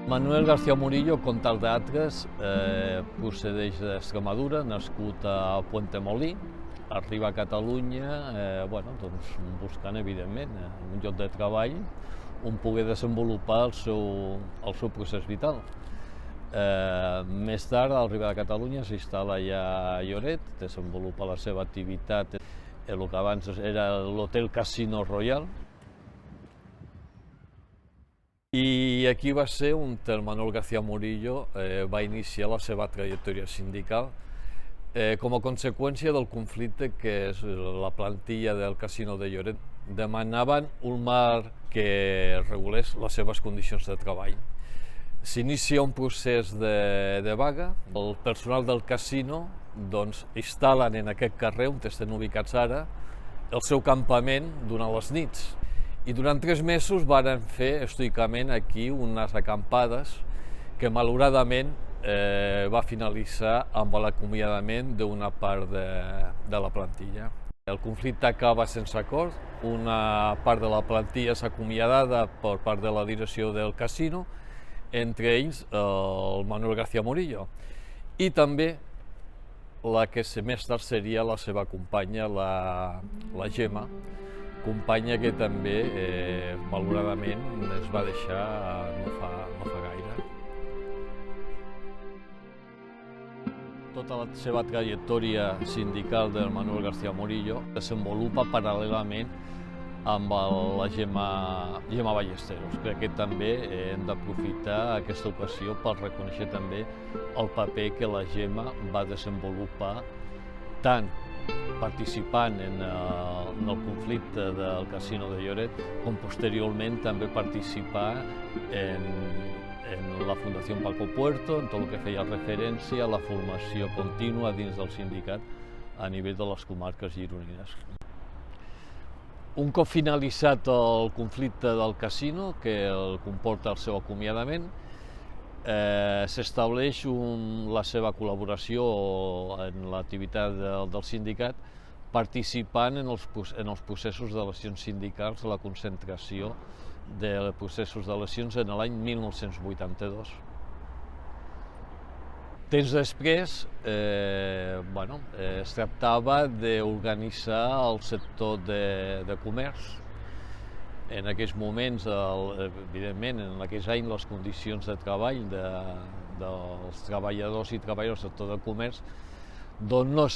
Manuel García Murillo, com tals d'altres, procedeix d'Extremadura, nascut a Puente Molí, arriba a Catalunya buscant, evidentment, un lloc de treball on poder desenvolupar el seu procés vital. Més tard, al arribar a Catalunya, s'instal·la ja a Lloret, desenvolupa la seva activitat en el que abans era l'Hotel Casino Royal. I aquí va ser on el Manuel García Murillo va iniciar la seva trajectòria sindical com a conseqüència del conflicte que és la plantilla del Casino de Lloret. Demanaven un marc que regulés les seves condicions de treball. S'inicia un procés de vaga. El personal del casino instal·len en aquest carrer on estan ubicats ara el seu campament durant les nits. I durant 3 mesos varen fer estoicament aquí unes acampades que malauradament va finalitzar amb l'acomiadament d'una part de la plantilla. El conflicte acaba sense acord, una part de la plantilla és acomiadada per part de la direcció del casino, entre ells el Manuel García Murillo, i també la que més tard seria la seva companya, la Gemma, companya que també, malauradament, es va deixar no fa gaire. Tota la seva trajectòria sindical del Manuel García Murillo desenvolupa paral·lelament amb la Gemma Ballesteros. Crec que també hem d'aprofitar aquesta ocasió per reconèixer també el paper que la Gemma va desenvolupar tant participant en el conflicte del Casino de Lloret, com posteriorment també participar en la Fundació Paco Puerto, en tot el que feia referència a la formació contínua dins del sindicat a nivell de les comarques gironines. Un cop finalitzat el conflicte del casino, que comporta el seu acomiadament, s'estableix la seva col·laboració en l'activitat del sindicat participant en els processos d'eleccions sindicals, la concentració de processos d'eleccions en l'any 1982. Temps després es tractava d'organitzar el sector de comerç. En aquells moments, evidentment, en aquells anys, les condicions de treball dels treballadors i treballadors del sector de comerç no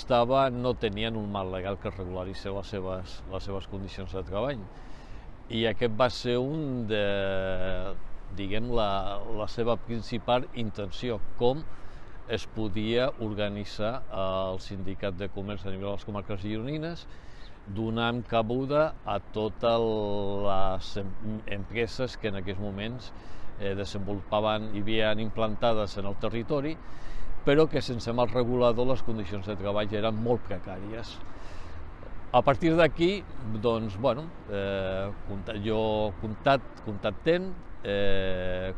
tenien un marc legal que regularitzés les seves condicions de treball. I aquest va ser la seva principal intenció, com es podia organitzar el sindicat de comerç a nivell de les comarques gironines, donant cabuda a totes les empreses que en aquells moments desenvolupaven i havien implantades en el territori, però que sense marc regulador les condicions de treball eren molt precàries. A partir d'aquí, contactem,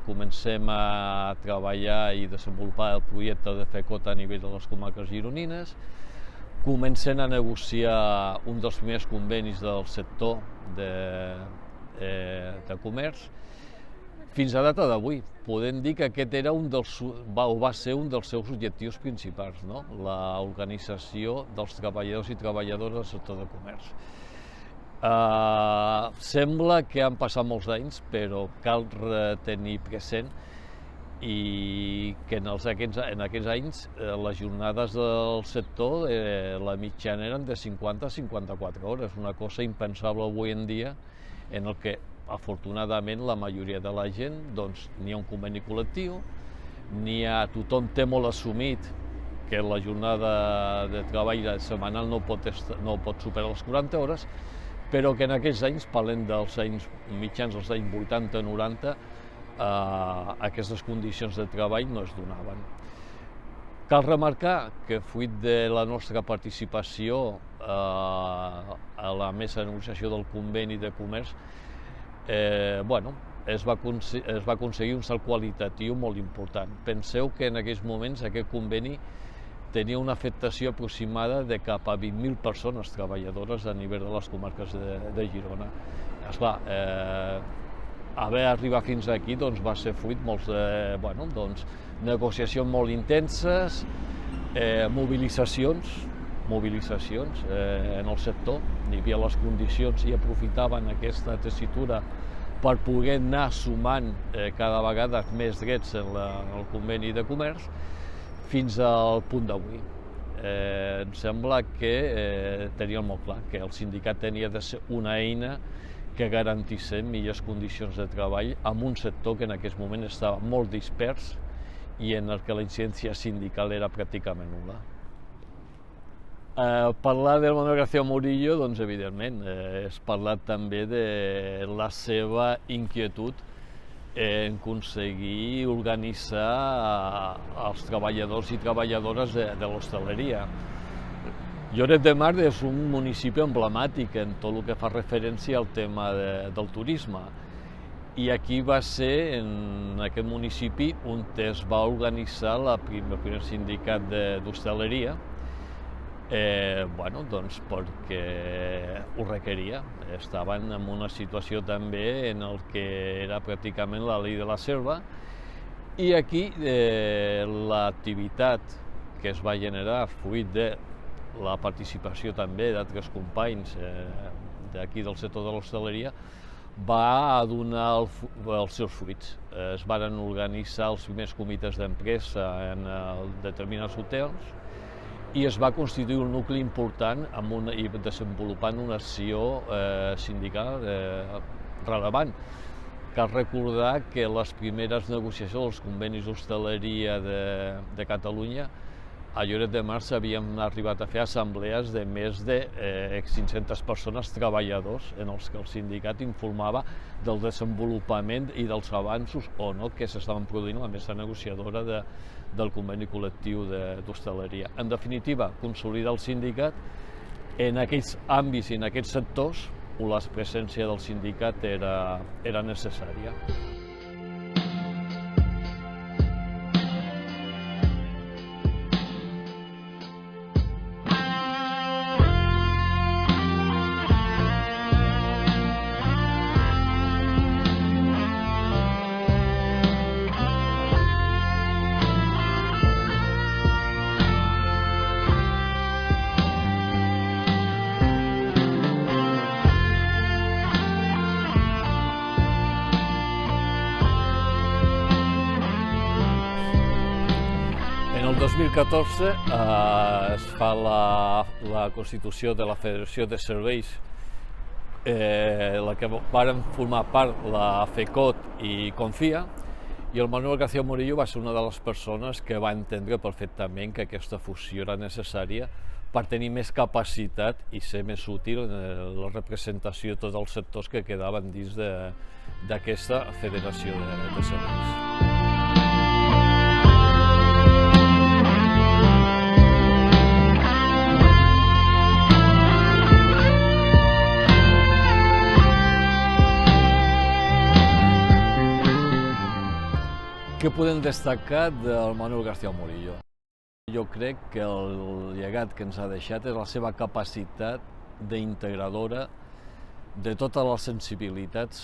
comencem a treballar i desenvolupar el projecte de FECOT a nivell de les comarques gironines, comencem a negociar un dels primers convenis del sector de comerç. Fins a data d'avui, podem dir que aquest va ser un dels seus objectius principals, l'organització dels treballadors i treballadores del sector de comerç. Sembla que han passat molts anys, però cal tenir present i que en aquests anys les jornades del sector la mitjana eren de 50 a 54 hores, una cosa impensable avui en dia, en el que afortunadament la majoria de la gent n'hi ha un conveni col·lectiu, tothom té molt assumit que la jornada de treball setmanal no pot superar les 40 hores, però que en aquells anys, parlem dels anys mitjans, dels anys 80-90, aquestes condicions de treball no es donaven. Cal remarcar que, fruit de la nostra participació a la mesa de negociació del conveni de comerç, es va aconseguir un salt qualitatiu molt important. Penseu que en aquells moments aquest conveni tenia una afectació aproximada de cap a 20.000 persones treballadores a nivell de les comarques de Girona. Esclar, haver arribat fins aquí doncs, va ser fruit de negociacions molt intenses, mobilitzacions en el sector. Hi havia les condicions i aprofitaven aquesta tessitura per poder anar sumant cada vegada més drets en el conveni de comerç fins al punt d'avui. Em sembla que teníem molt clar que el sindicat tenia de ser una eina que garantís millors condicions de treball en un sector que en aquest moment estava molt dispers i en el que la incidència sindical era pràcticament nul·la. Parlar del Manuel García Murillo, doncs evidentment, és parlar també de la seva inquietud en aconseguir organitzar els treballadors i treballadores de l'hostaleria. Lloret de Mar és un municipi emblemàtic en tot el que fa referència al tema del turisme. I aquí va ser, en aquest municipi, on es va organitzar el primer sindicat d'hostaleria, perquè ho requeria. Estaven en una situació també en el que era pràcticament la llei de la selva, i aquí l'activitat que es va generar fruit de la participació també d'altres companys d'aquí del sector de l'hostaleria va donar els seus fruits. Es van organitzar els primers comitès d'empresa en determinats hotels i es va constituir un nucli important i desenvolupant una acció sindical rellevant. Cal recordar que les primeres negociacions dels convenis d'hostaleria de Catalunya a Lloret de Mar s'havien arribat a fer assemblees de més de 500 persones treballadors en els que el sindicat informava del desenvolupament i dels avanços o no que s'estaven produint a la mesa negociadora del conveni col·lectiu d'hostaleria. En definitiva, consolidar el sindicat en aquells àmbits i en aquests sectors on la presència del sindicat era necessària. En el 2014 es fa la constitució de la Federació de Serveis, la que varen formar part la FECOT i Confia, i el Manuel García Murillo va ser una de les persones que va entendre perfectament que aquesta fusió era necessària per tenir més capacitat i ser més útil en la representació de tots els sectors que quedaven dins d'aquesta Federació de Serveis. Què podem destacar del Manuel García Murillo? Jo crec que el llegat que ens ha deixat és la seva capacitat d'integradora de totes les sensibilitats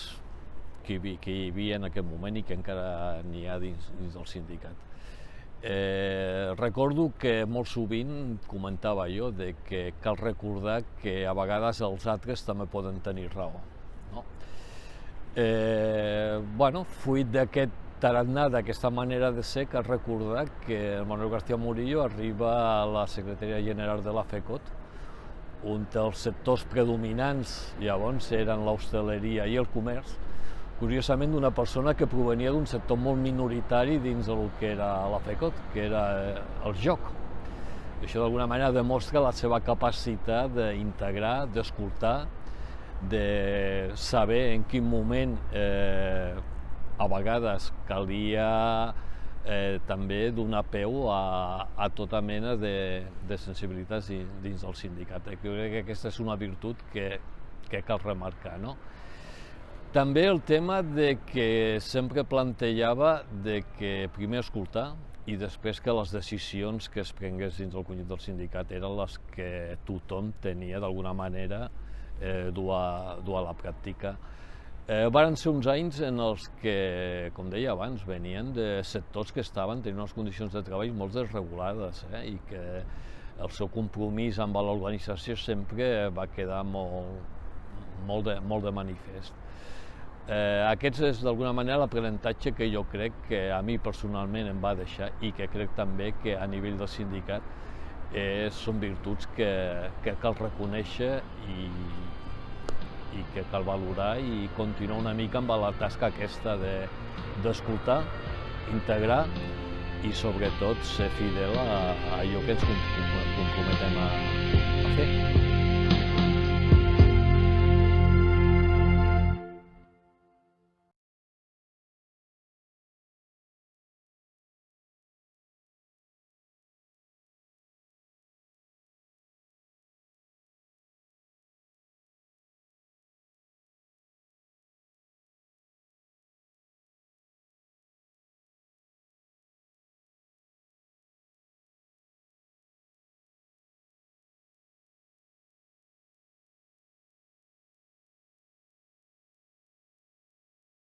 que hi havia en aquest moment i que encara n'hi ha dins del sindicat. Recordo que molt sovint comentava jo que cal recordar que a vegades els altres també poden tenir raó. Fruit d'aquest tarannà, d'aquesta manera de ser, cal recordar que el Manuel García Murillo arriba a la Secretaria General de la FECOT, on els sectors predominants llavors eren l'hostaleria i el comerç, curiosament d'una persona que provenia d'un sector molt minoritari dins del que era la FECOT, que era el joc. Això d'alguna manera demostra la seva capacitat d'integrar, d'escoltar, de saber en quin moment a vegades calia també donar peu a tota mena de sensibilitats dins del sindicat. Crec que aquesta és una virtut que cal remarcar. També el tema que sempre plantejava que primer escoltar i després que les decisions que es prengués dins del conjunt del sindicat eren les que tothom tenia d'alguna manera dur a la pràctica. Varen ser uns anys en els que, com deia abans, venien de sectors que estaven tenint unes condicions de treball molt desregulades, i que el seu compromís amb l'organització sempre va quedar molt de manifest. Aquest és d'alguna manera l'aprenentatge que jo crec que a mi personalment em va deixar i que crec també que a nivell del sindicat són virtuts que cal reconèixer i que cal valorar i continuar una mica amb la tasca aquesta d'escoltar, integrar i sobretot ser fidel a allò que ens comprometem a fer.